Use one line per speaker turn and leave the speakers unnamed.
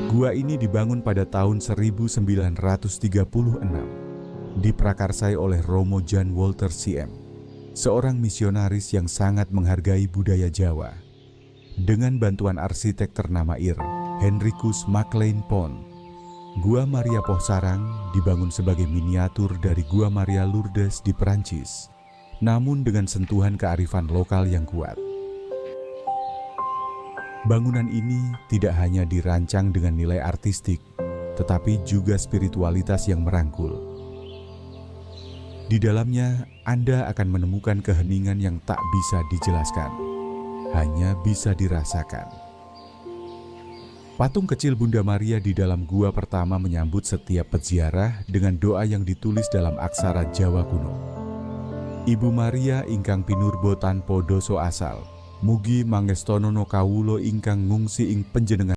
Gua ini dibangun pada tahun 1936, diprakarsai oleh Romo Jan Wolter CM, seorang misionaris yang sangat menghargai budaya Jawa. Dengan bantuan arsitek ternama Ir, Henricus Maclean Pont, Gua Maria Pohsarang dibangun sebagai miniatur dari Gua Maria Lourdes di Perancis, namun dengan sentuhan kearifan lokal yang kuat. Bangunan ini tidak hanya dirancang dengan nilai artistik, tetapi juga spiritualitas yang merangkul. Di dalamnya, Anda akan menemukan keheningan yang tak bisa dijelaskan, hanya bisa dirasakan. Patung kecil Bunda Maria di dalam gua pertama menyambut setiap peziarah dengan doa yang ditulis dalam aksara Jawa kuno. Ibu Maria ingkang pinurbo tanpa dosa asal, mugi mangestonono kawulo ingkang ngungsi ing panjenengan